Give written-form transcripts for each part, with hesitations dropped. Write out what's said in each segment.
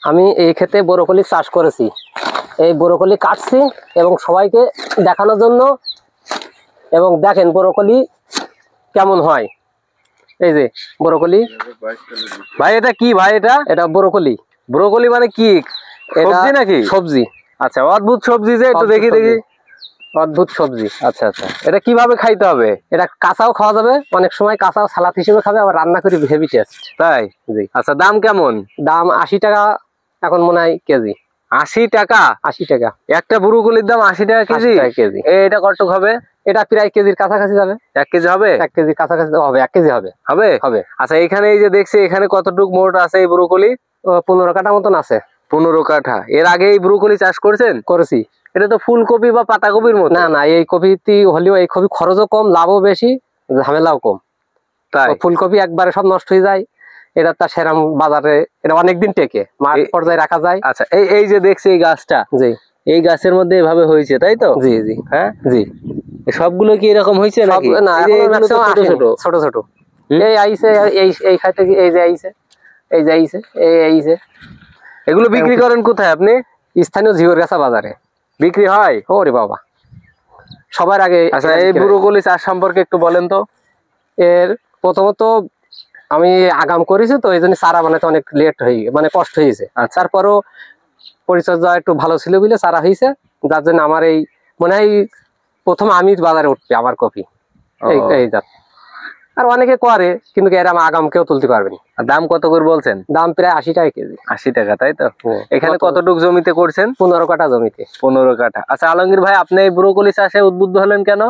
আমি এই ক্ষেত্রে ব্রোকলি চাষ করেছি, এই ব্রোকলি কাটছি এবং সবাইকে দেখানোর জন্য। এবং দেখেন ব্রোকলি কেমন হয়। এই যে ব্রোকলি। ভাই এটা কি ভাই? এটা ব্রোকলি। ব্রোকলি মানে কি, সবজি নাকি? সবজি। আচ্ছা, অদ্ভুত সবজি যে, একটু দেখি দেখি। অদ্ভুত সবজি। আচ্ছা আচ্ছা, এটা কিভাবে খাইতে হবে? এটা কাঁচাও খাওয়া যাবে, অনেক সময় কাঁচাও সালাদ হিসেবে খাবে, আবার রান্না করে হেভি টেস্ট। তাই? জি। আচ্ছা, দাম কেমন? দাম 80 টাকা এখন মনে হয় কেজি। 80 টাকা? 80 টাকা একটা ব্রোকলির দাম 80 টাকা কেজি? 80 টাকা কেজি। এটা কতটুক হবে? এটা প্রায় কেজির কাছাকাছি যাবে। 1 কেজি হবে? 1 কেজির কাছাকাছি হবে, 1 কেজি হবে। হবে হবে। আচ্ছা, এখানে এই যে দেখছি, এখানে কতটুক মোট আছে এই ব্রোকলি? 15 কাঠা মতন আছে। 15 কাঠা। এর আগে এই ব্রোকলি চাষ করেছেন? করেছি। এটা তো ফুলকপি বা পাতাকপির মতো। না না, এই কপিটি হলেও এই কপি খরচও কম, লাভও বেশি, ঝামেলাও কম। তাই? ফুলকপি একবারে সব নষ্ট হয়ে যায়, এটা তার সেরাম বাজারে এটা অনেকদিন টেকে, মাঠ পর্যায়ে রাখা যায়। আচ্ছা, এই যে দেখছি এই গাছটা, জি, এই গাছের মধ্যে এভাবে হয়েছে, তাই তো? জি জি। হ্যাঁ জি। সবগুলো কি এরকম হয়েছে নাকি? না, এই যে এগুলো তো ছোট ছোট ছোট ছোট। এই আইছে, এই খাই থেকে এই যে আইছে, এই যে আইছে, এই আইছে। এগুলো বিক্রি করেন কোথায় আপনি? স্থানীয় ঝিওরগাছা বাজারে বিক্রি হয়? ওরে বাবা, সবার আগে। আচ্ছা, এই ব্রোকলি চাষ সম্পর্কে একটু বলেন তো। এর প্রথমত আমি আগাম করেছি, তো এই জন্য চারা বানাতে অনেক লেট হয়ে মানে কষ্ট হয়েছে। তারপরও পরিচর্যা একটু ভালো ছিল বলে চারা হয়েছে, যার জন্য আমার এই মনে হয় প্রথম আমি বাজারে উঠবে আমার কপি। এই জাত আর অনেকে করে, কিন্তু এরকম আগাম কেউ তুলতে পারবেনি। দাম কত করে বলছেন? দাম প্রায় 80 টাকা কেজি। 80 টাকা, তাই তো? এখানে কতটুক জমিতে করছেন? 15 কাঠা জমিতে। 15 কাঠা। আচ্ছা আলমগীর ভাই, আপনি এই ব্রোকলি চাষে উদ্বুদ্ধ হলেন কেন?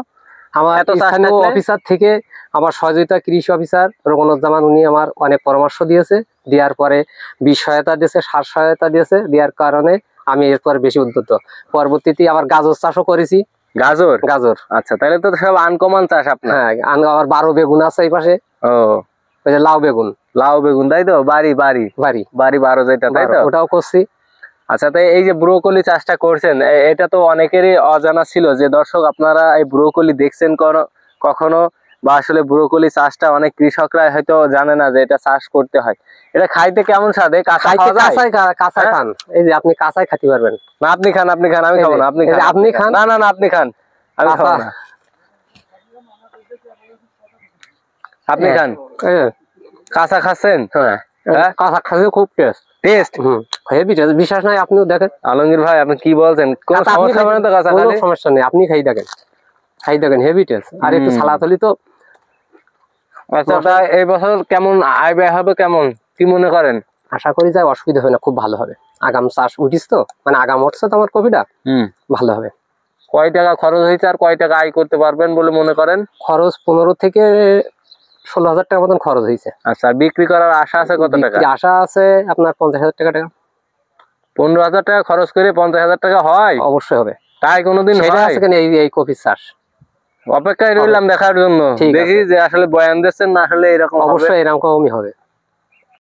আমার স্থানীয় অফিসার থেকে, আমার সহযোগিতা কৃষি অফিসার রোকনুজ্জামান, উনি আমার অনেক পরামর্শ দিয়েছে, দেওয়ার পরে বীজ সহায়তা দিয়েছে, সার সহায়তা দিয়েছে, দেওয়ার কারণে আমি এরপর বেশি উদ্বুদ্ধ। পরবর্তীতে আবার গাজর চাষও করেছি। গাজর? গাজর। আচ্ছা, তাহলে তো সব আনকমন চাষ আপনার। হ্যাঁ, আবার 12 বেগুন আছে এই পাশে। ও, ওই যে লাউ বেগুন। লাউ বেগুন, তাই তো? বাড়ি বাড়ি বাড়ি বাড়ি 12 যেটা, তাই তো? ওটাও করছি। আচ্ছা, তাই এই যে ব্রোকলি চাষটা করছেন, এটা তো অনেকেরই অজানা ছিল যে, দর্শক আপনারা এই ব্রোকলি দেখছেন কখনো, বা আসলে ব্রোকলি চাষটা অনেক কৃষকরা হয়তো জানে না যে এটা চাষ করতে হয়। এটা খাইতে কেমন স্বাদে? কাঁচাই খান। এই যে আপনি কাঁচাই খেতে পারবেন। না, আপনি খান, আপনি খান, আমি খাবো না। আপনি খান, আপনি খান। না না না, আপনি খান, আমি খাবো না। আপনি খান। কাঁচা খাচ্ছেন? হ্যাঁ, কাঁচা খাসি খুব টেস্ট। হেভি টেস্ট, বিশ্বাস নাই আপনিও দেখেন। আলমগীর ভাই, আপনি কি বলছেন? কোনো সমস্যা হবে না তো কাঁচা খালে? কোনো সমস্যা নেই, আপনি খাই দেখেন হেভি টেস্ট। আর একটু সালাদ হলি তো। আচ্ছা, তা এই বছর কেমন আয় ব্যয় হবে, কেমন কি মনে করেন? আশা করি যায় অসুবিধা হবে না, খুব ভালো হবে। আগাম চাষ উঠিস তো, মানে আগাম উঠছে তো আমার কপিটা, ভালো হবে। কয় টাকা খরচ হয়েছে আর কয় টাকা আয় করতে পারবেন বলে মনে করেন? খরচ 15 থেকে 16,000 টাকা মতন খরচ হয়েছে। আচ্ছা, বিক্রি করার আশা আছে কত টাকা? আশা আছে আপনার 50,000 টাকা। 15,000 টাকা খরচ করে 50,000 টাকা হয়? অবশ্যই হবে। তাই কোনোদিন হয়? এই কপির চাষ অপেক্ষায় রইলাম দেখার জন্য, দেখি যে আসলে বয়ান দিচ্ছেন না আসলে এরকম। অবশ্যই এরকমই হবে।